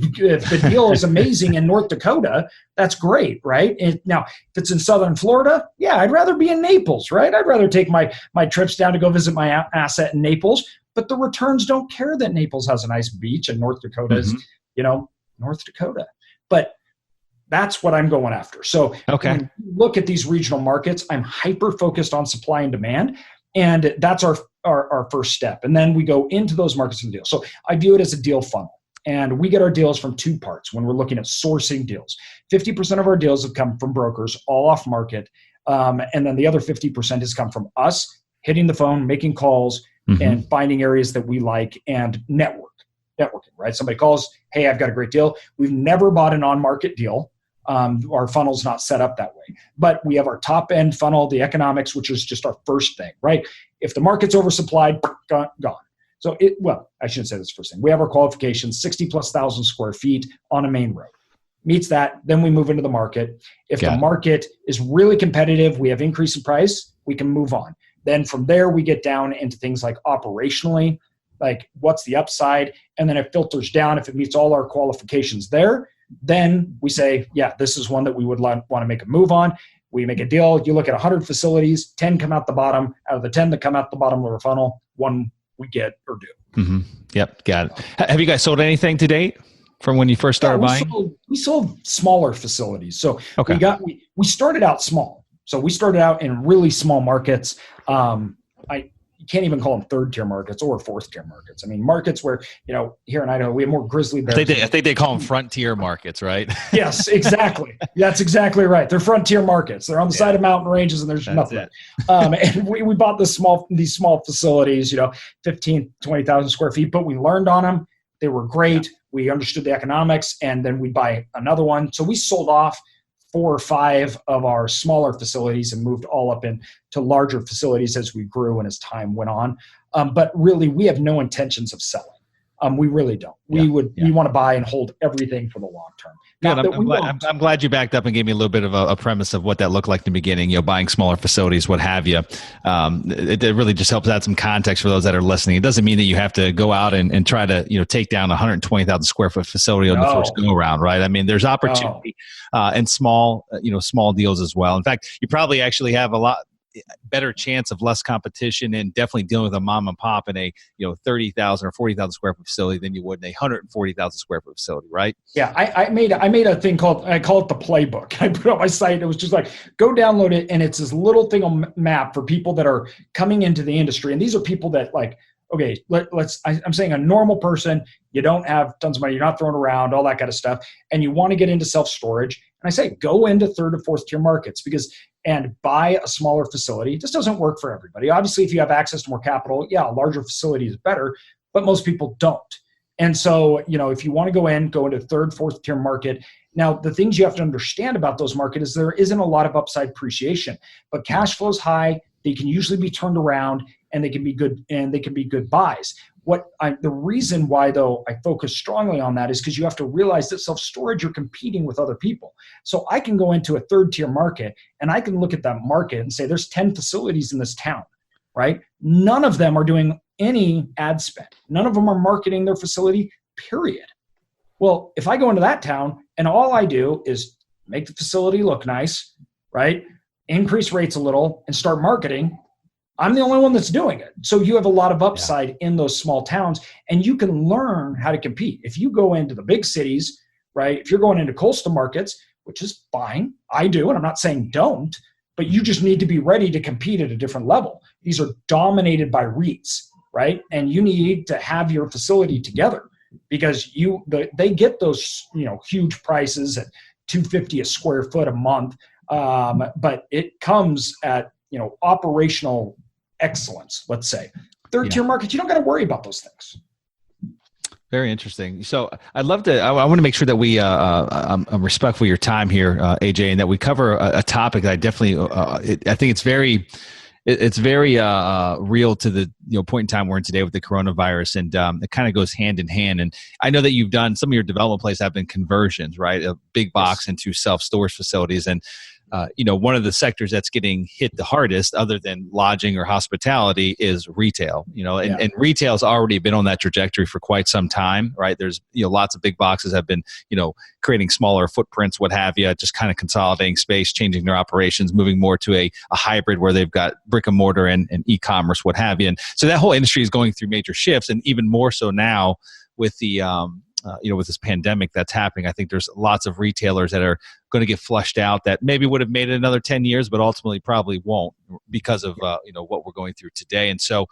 deal is amazing in North Dakota, that's great, right? And now, if it's in Southern Florida, yeah, I'd rather be in Naples, right? I'd rather take my trips down to go visit my asset in Naples. But the returns don't care that Naples has a nice beach and North Dakota is, North Dakota. But that's what I'm going after. So when you look at these regional markets, I'm hyper focused on supply and demand. And that's our first step. And then we go into those markets and deals. So I view it as a deal funnel. And we get our deals from 2 parts when we're looking at sourcing deals. 50% of our deals have come from brokers, all off market. And then the other 50% has come from us hitting the phone, making calls, and finding areas that we like, and networking, right? Somebody calls, hey, I've got a great deal. We've never bought an on-market deal. Our funnel's not set up that way. But we have our top end funnel, the economics, which is just our first thing, right? If the market's oversupplied, gone. So I shouldn't say this first thing. We have our qualifications, 60,000+ square feet on a main road. Meets that, then we move into the market. If the market is really competitive, we have increase in price, we can move on. Then from there, we get down into things like operationally, like what's the upside? And then it filters down. If it meets all our qualifications there, then we say, yeah, this is one that we would want to make a move on. We make a deal. You look at 100 facilities, 10 come out the bottom. Out of the 10 that come out the bottom of our funnel, 1 we get or do. Yep, got it. Have you guys sold anything to date from when you first started buying? We sold smaller facilities. So we started out small. So we started out in really small markets. You can't even call them 3rd-tier markets or 4th-tier markets. I mean, markets where, here in Idaho, we have more grizzly bears. I think they call them frontier markets, right? Yes, exactly. That's exactly right. They're frontier markets. They're on the side of mountain ranges and there's nothing. And we bought these small facilities, 15, 20,000 square feet, but we learned on them. They were great. Yeah. We understood the economics, and then we buy another one. So we sold off 4 or 5 of our smaller facilities and moved all up into larger facilities as we grew and as time went on. But really, we have no intentions of selling. We really don't. We want to buy and hold everything for the long term. I'm glad you backed up and gave me a little bit of a premise of what that looked like in the beginning, buying smaller facilities, what have you. It really just helps add some context for those that are listening. It doesn't mean that you have to go out and try to, take down a 120,000 square foot facility on the first go around, right? I mean, there's opportunity and small deals as well. In fact, you probably actually have a lot better chance of less competition and definitely dealing with a mom and pop in a 30,000 or 40,000 square foot facility than you would in a 140,000 square foot facility, right? Yeah, I made a thing I call it the playbook. I put it on my site. It was just like, go download it, and it's this little thing on map for people that are coming into the industry, and these are people that okay, I'm saying a normal person, you don't have tons of money, you're not throwing around, all that kind of stuff, and you want to get into self-storage. And I say, go into 3rd or 4th tier markets and buy a smaller facility. This doesn't work for everybody. Obviously, if you have access to more capital, a larger facility is better, but most people don't. And so, if you want to go into 3rd, 4th tier market, now the things you have to understand about those markets is there isn't a lot of upside appreciation, but cash flow is high. They can usually be turned around, and they can be good buys. The reason why, though, I focus strongly on that is because you have to realize that self-storage, you're competing with other people. So I can go into a 3rd tier market, and I can look at that market and say, there's 10 facilities in this town, right? None of them are doing any ad spend. None of them are marketing their facility, period. Well, if I go into that town and all I do is make the facility look nice, right? Increase rates a little and start marketing. I'm the only one that's doing it. So you have a lot of upside in those small towns, and you can learn how to compete. If you go into the big cities, right? If you're going into coastal markets, which is fine, I do, and I'm not saying don't, but you just need to be ready to compete at a different level. These are dominated by REITs, right? And you need to have your facility together because they get those huge prices at $250 a square foot a month, but it comes at operational excellence. Let's say third tier markets, you don't got to worry about those things. Very interesting. So I'd love to, I want to make sure that I'm respectful of your time here, AJ, and that we cover a topic that I definitely, I think it's very real to the point in time we're in today with the coronavirus, and it kind of goes hand in hand. And I know that you've done some of your development plays have been conversions, right? A big box into self-storage facilities. And one of the sectors that's getting hit the hardest, other than lodging or hospitality, is retail. And retail's already been on that trajectory for quite some time, right? There's lots of big boxes have been creating smaller footprints, what have you, just kind of consolidating space, changing their operations, moving more to a hybrid where they've got brick and mortar and e-commerce, what have you. And so that whole industry is going through major shifts, and even more so now with the with this pandemic that's happening. I think there's lots of retailers that are going to get flushed out that maybe would have made it another 10 years, but ultimately probably won't because of what we're going through today. And so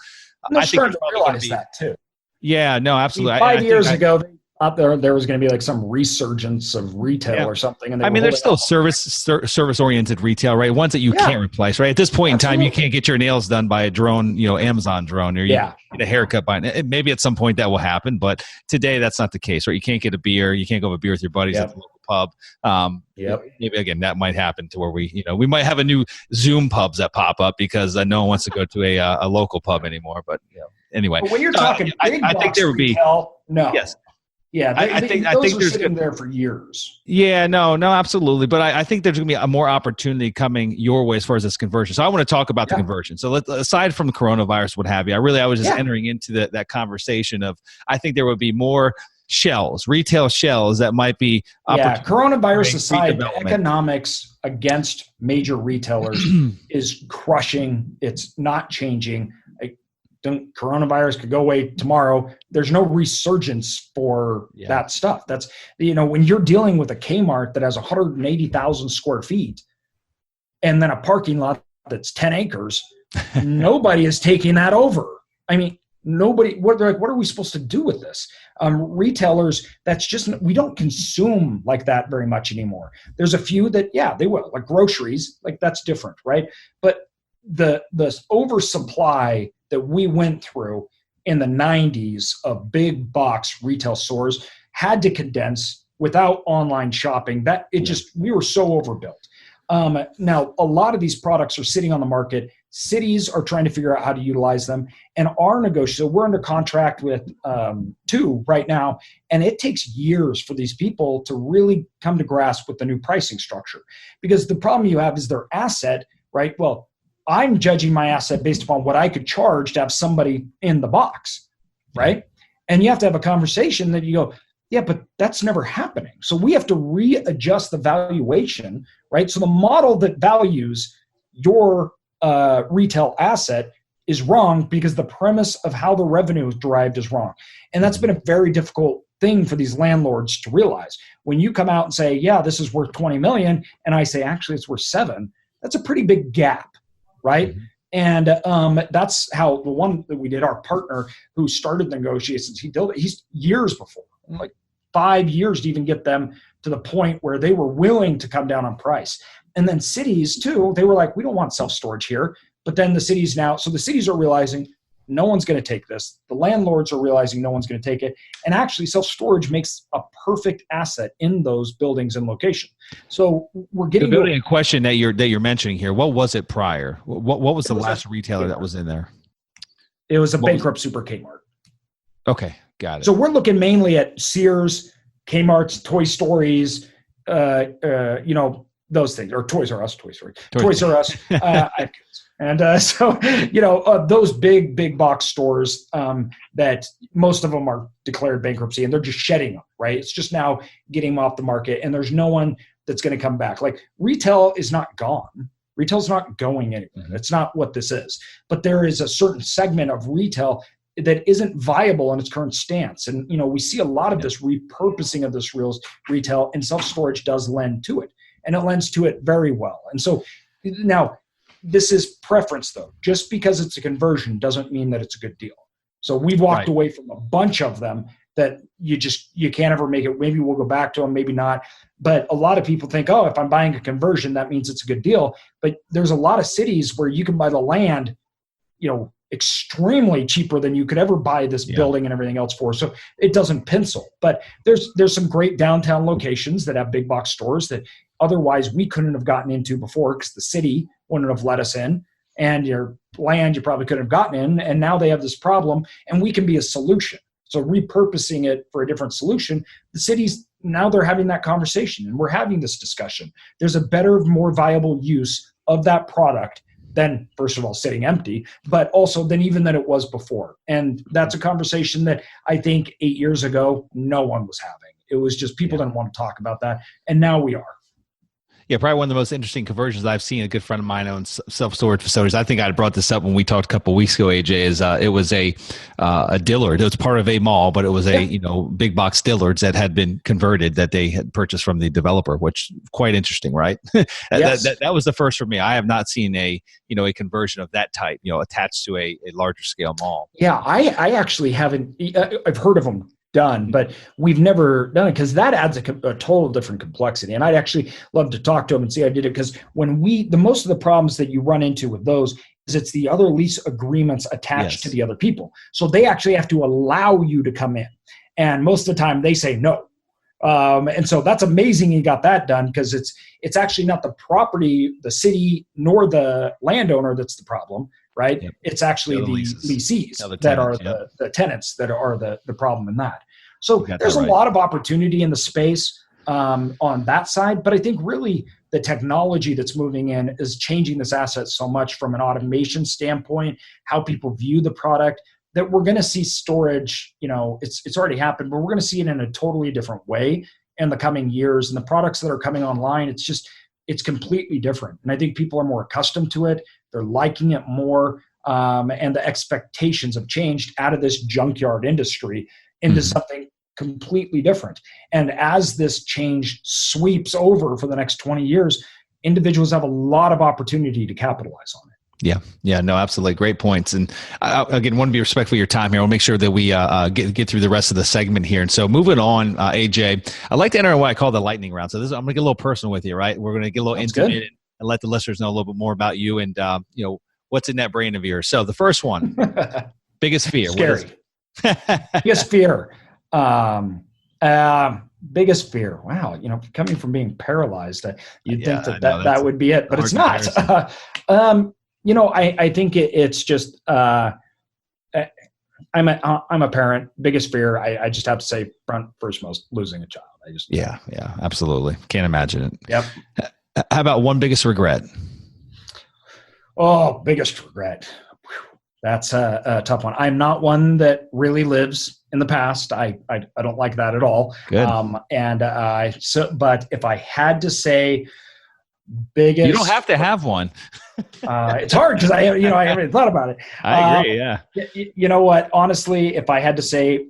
I think to realize that too. Yeah, no, absolutely. 5 years ago, out there was going to be like some resurgence of retail or something. And there's still service oriented retail, right? Ones that you can't replace, right? At this point in time, you can't get your nails done by a drone, Amazon drone, or you get a haircut by it. Maybe at some point that will happen, but today that's not the case, right? You can't get a beer, you can't go have a beer with your buddies at the local pub. Maybe again that might happen to where we might have a new Zoom pubs that pop up because no one wants to go to a local pub anymore. But anyway, but when you're talking big box, I think there would retail, yes. Yeah, I think there's sitting there for years. Yeah, no, absolutely. But I think there's going to be a more opportunity coming your way as far as this conversion. So I want to talk about the conversion. So aside from the coronavirus, what have you, I was just entering into that conversation of I think there would be more retail shells that might be. Coronavirus aside, the economics against major retailers is crushing. It's not changing. Coronavirus could go away tomorrow. There's no resurgence for that stuff. That's, when you're dealing with a Kmart that has 180,000 square feet and then a parking lot that's 10 acres, nobody is taking that over. I mean, nobody, what are we supposed to do with this? Retailers, we don't consume like that very much anymore. There's a few that, they will, like groceries, like that's different, right? But the oversupply that we went through in the 90s of big box retail stores had to condense without online shopping. We were so overbuilt. Now, a lot of these products are sitting on the market. Cities are trying to figure out how to utilize them and are negotiating. So we're under contract with 2 right now, and it takes years for these people to really come to grasp with the new pricing structure. Because the problem you have is their asset, right? Well, I'm judging my asset based upon what I could charge to have somebody in the box, right? And you have to have a conversation that you go, but that's never happening. So we have to readjust the valuation, right? So the model that values your retail asset is wrong because the premise of how the revenue is derived is wrong. And that's been a very difficult thing for these landlords to realize. When you come out and say, this is worth 20 million, and I say, actually, it's worth 7, that's a pretty big gap. Right. And that's how the one that we did, our partner who started negotiations, he's years before, like 5 years to even get them to the point where they were willing to come down on price. And then cities too, they were like, we don't want self-storage here. But then the cities are realizing no one's going to take this. The landlords are realizing no one's going to take it. And actually self-storage makes a perfect asset in those buildings and location. So we're getting the building in question that you're mentioning here. What was it prior? What was the last retailer that was in there? It was a bankrupt Super Kmart. Okay. Got it. So we're looking mainly at Sears, Kmart's, Toy Stories, those things, or Toys R Us, Toys R Us. And those big box stores that most of them are declared bankruptcy and they're just shedding them, right? It's just now getting them off the market and there's no one that's going to come back. Like retail is not gone. Retail's not going anywhere. It's not what this is. But there is a certain segment of retail that isn't viable in its current stance. And, we see a lot of this repurposing of this retail, and self-storage does lend to it. And it lends to it very well. And so now this is preference though. Just because it's a conversion doesn't mean that it's a good deal. So we've walked away from a bunch of them that you can't ever make it. Maybe we'll go back to them, maybe not. But a lot of people think, oh, if I'm buying a conversion, that means it's a good deal. But there's a lot of cities where you can buy the land, extremely cheaper than you could ever buy this building and everything else for. So it doesn't pencil. But there's some great downtown locations that have big box stores that otherwise we couldn't have gotten into before because the city wouldn't have let us in. And your land you probably couldn't have gotten in. And now they have this problem, and we can be a solution. So repurposing it for a different solution, the cities, now they're having that conversation, and we're having this discussion. There's a better, more viable use of that product than, first of all, sitting empty, but also than it was before. And that's a conversation that I think 8 years ago, no one was having. It was just people didn't want to talk about that. And now we are. Yeah, probably one of the most interesting conversions I've seen. A good friend of mine owns self-storage facilities. I think I brought this up when we talked a couple of weeks ago, AJ, is it was a Dillard. It was part of a mall, but it was a big box Dillards that had been converted that they had purchased from the developer, which quite interesting, right? Yes. that was the first for me. I have not seen a conversion of that type, attached to a larger scale mall. Yeah, I actually haven't. I've heard of them done, but we've never done it because that adds a total different complexity. And I'd actually love to talk to them and see how I did it, because when the most of the problems that you run into with those is it's the other lease agreements attached to the other people. So they actually have to allow you to come in. And most of the time they say no. And so that's amazing you got that done, because it's actually not the property, the city, nor the landowner that's the problem. Right. Yep. It's actually the lessees that are the tenants that are the problem in that. So there's a lot of opportunity in the space on that side. But I think really the technology that's moving in is changing this asset so much from an automation standpoint, how people view the product, that we're going to see storage, it's already happened, but we're going to see it in a totally different way in the coming years. And the products that are coming online, it's completely different. And I think people are more accustomed to it. They're liking it more. And the expectations have changed out of this junkyard industry into something completely different. And as this change sweeps over for the next 20 years, individuals have a lot of opportunity to capitalize on it. Yeah, no, absolutely. Great points. And again, want to be respectful of your time here. We'll make sure that we get through the rest of the segment here. And so moving on, AJ, I'd like to enter what I call the lightning round. So I'm going to get a little personal with you, right? We're going to get a little intimate and let the listeners know a little bit more about you and, what's in that brain of yours. So the first one, biggest fear. Scary. Biggest fear. Biggest fear. Wow. Coming from being paralyzed, you'd think that would be it, but it's not. I think it's just, I'm a parent. Biggest fear. I just have to say first most, losing a child. Yeah, absolutely. Can't imagine it. Yep. How about one biggest regret? Oh, biggest regret. That's a tough one. I'm not one that really lives in the past. I don't like that at all. Good. But if I had to say biggest, you don't have to have one. It's hard because I haven't thought about it. I agree. Yeah. You know what? Honestly, if I had to say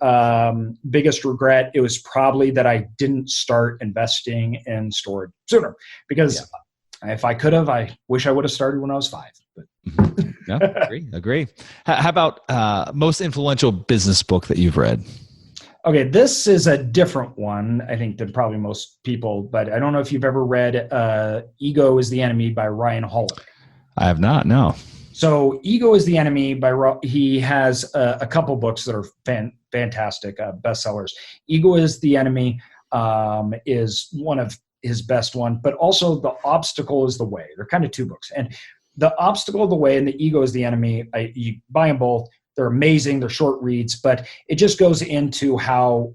biggest regret, it was probably that I didn't start investing in storage sooner, because if I could have, I wish I would have started when I was 5. But. No, agree. How about most influential business book that you've read? Okay, this is a different one, I think, than probably most people, but I don't know if you've ever read Ego is the Enemy by Ryan Holiday. I have not, no. So Ego is the Enemy he has a couple books that are fantastic bestsellers. Ego is the Enemy is one of his best one, but also The Obstacle is the Way. They're kind of two books. And The Obstacle of the Way and The Ego is the Enemy, you buy them both. They're amazing. They're short reads, but it just goes into how,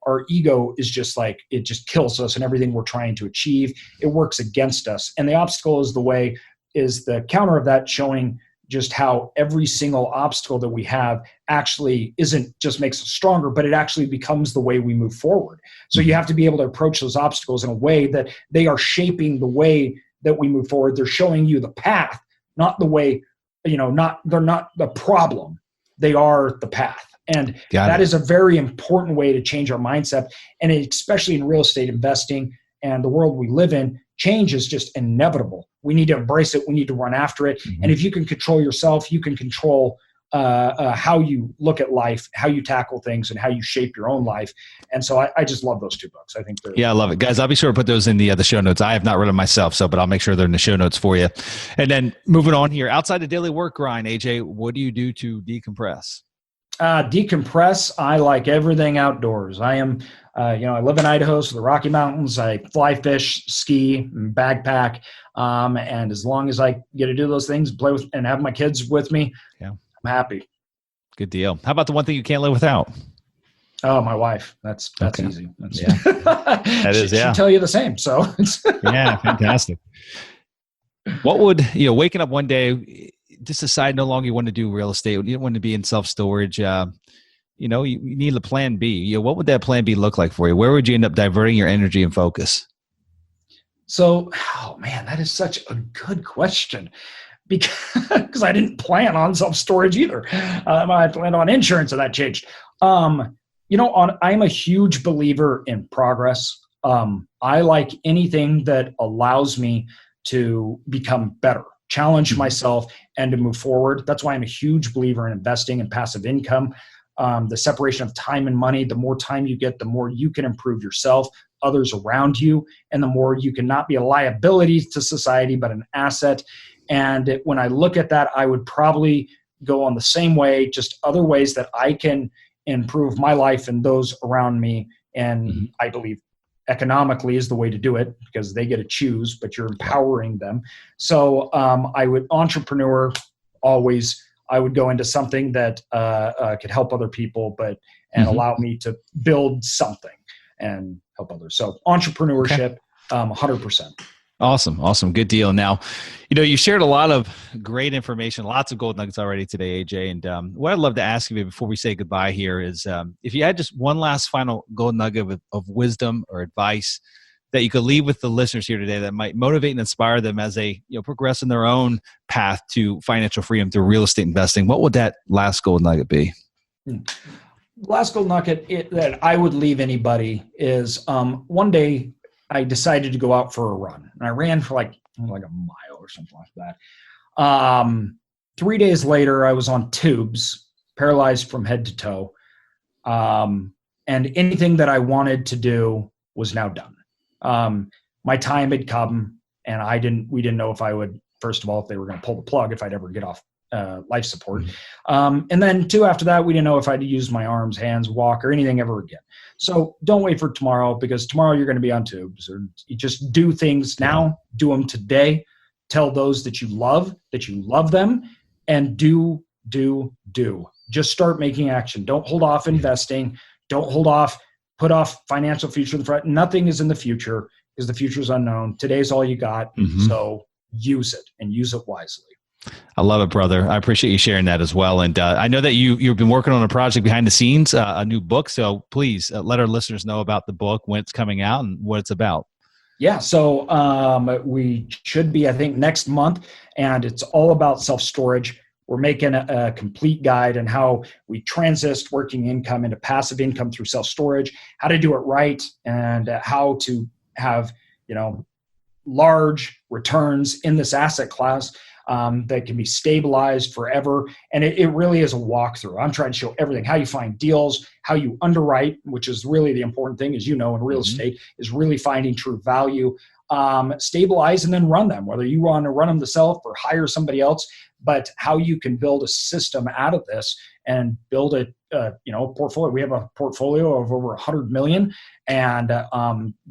our ego is just like, it just kills us and everything we're trying to achieve. It works against us. And The Obstacle is the Way is the counter of that, showing just how every single obstacle that we have actually isn't just makes us stronger, but it actually becomes the way we move forward. So you have to be able to approach those obstacles in a way that they are shaping the way that we move forward. They're showing you the path, not the way, they're not the problem. They are the path. And that is a very important way to change our mindset. And especially in real estate investing and the world we live in, change is just inevitable. We need to embrace it. We need to run after it. And if you can control yourself, you can control how you look at life, how you tackle things, and how you shape your own life. And so I just love those 2 books. I think I love it. Guys, I'll be sure to put those in the show notes. I have not read them myself, but I'll make sure they're in the show notes for you. And then moving on here, outside the daily work grind, AJ, what do you do to decompress? Decompress. I like everything outdoors. I am, I live in Idaho, so the Rocky Mountains. I fly fish, ski, and backpack. And as long as I get to do those things, play with, and have my kids with me, I'm happy. Good deal. How about the one thing you can't live without? Oh, my wife. That's easy. She'll tell you the same. So yeah, fantastic. What would, waking up one day, just decide no longer you want to do real estate, you don't want to be in self-storage, you need a plan B. What would that plan B look like for you? Where would you end up diverting your energy and focus? So, that is such a good question, because I didn't plan on self-storage either. I planned on insurance, and that changed. I'm a huge believer in progress. I like anything that allows me to become better, challenge myself, and to move forward. That's why I'm a huge believer in investing and passive income. The separation of time and money, the more time you get, the more you can improve yourself, others around you, and the more you can not be a liability to society, but an asset. And when I look at that, I would probably go on the same way, just other ways that I can improve my life and those around me. And I believe economically is the way to do it, because they get to choose, but you're empowering them. So I would go into something that could help other people, and allow me to build something and help others. So entrepreneurship, 100%. Awesome. Good deal. Now, you shared a lot of great information, lots of gold nuggets already today, AJ. And what I'd love to ask you before we say goodbye here is, if you had just one last final gold nugget of wisdom or advice that you could leave with the listeners here today that might motivate and inspire them as they progress in their own path to financial freedom through real estate investing, what would that last gold nugget be? Last gold nugget that I would leave anybody is, one day I decided to go out for a run, and I ran for like a mile or something like that. 3 days later, I was on tubes, paralyzed from head to toe. And anything that I wanted to do was now done. My time had come, and we didn't know if I would, first of all, if they were going to pull the plug, if I'd ever get off life support. And then 2, after that, we didn't know if I'd use my arms, hands, walk, or anything ever again. So don't wait for tomorrow, because tomorrow you're going to be on tubes. Or you just do things now, do them today. Tell those that you love them, and do. Just start making action. Don't hold off investing. Don't hold off, put off financial future in front. Nothing is in the future, because the future is unknown. Today's all you got. So use it, and use it wisely. I love it, brother. I appreciate you sharing that as well. And I know that you've been working on a project behind the scenes, a new book. So please let our listeners know about the book, when it's coming out, and what it's about. Yeah. So we should be, I think, next month, and it's all about self-storage. We're making a complete guide on how we transit working income into passive income through self-storage, how to do it right, and how to have, large returns in this asset class that can be stabilized forever. And it really is a walkthrough. I'm trying to show everything, how you find deals, how you underwrite, which is really the important thing, as in real estate, is really finding true value, stabilize, and then run them, whether you want to run them yourself or hire somebody else, but how you can build a system out of this and build a portfolio. We have a portfolio of over 100 million. And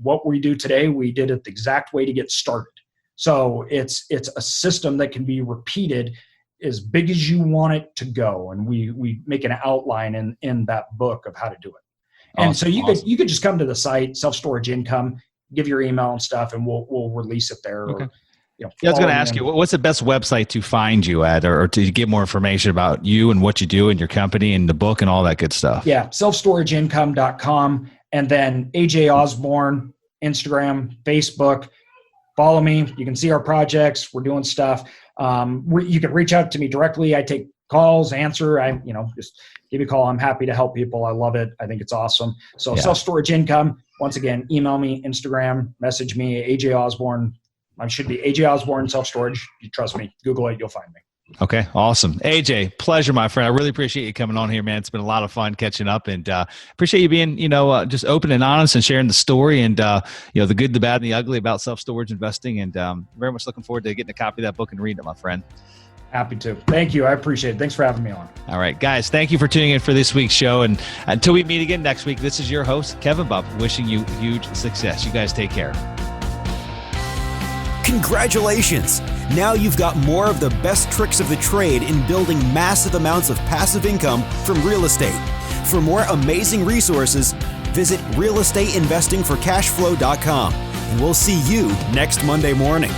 what we do today, we did it the exact way to get started. So it's a system that can be repeated as big as you want it to go. And we make an outline in that book of how to do it. And so you could just come to the site, Self-Storage Income, give your email and stuff, and we'll release it there. Okay. I was going to ask you, what's the best website to find you at, or to get more information about you and what you do and your company and the book and all that good stuff? Yeah, selfstorageincome.com, and then AJ Osborne, Instagram, Facebook. Follow me. You can see our projects. We're doing stuff. You can reach out to me directly. I take calls, answer. Just give me a call. I'm happy to help people. I love it. I think it's awesome. So Self-Storage Income, once again, email me, Instagram, message me, AJ Osborne. I should be AJ Osborne Self-Storage. You trust me. Google it. You'll find me. Okay. Awesome. AJ, pleasure, my friend. I really appreciate you coming on here, man. It's been a lot of fun catching up, and appreciate you being, just open and honest and sharing the story and, the good, the bad, and the ugly about self-storage investing. And very much looking forward to getting a copy of that book and reading it, my friend. Happy to. Thank you. I appreciate it. Thanks for having me on. All right, guys, thank you for tuning in for this week's show. And until we meet again next week, this is your host, Kevin Bupp, wishing you huge success. You guys take care. Congratulations! Now you've got more of the best tricks of the trade in building massive amounts of passive income from real estate. For more amazing resources, visit realestateinvestingforcashflow.com, and we'll see you next Monday morning.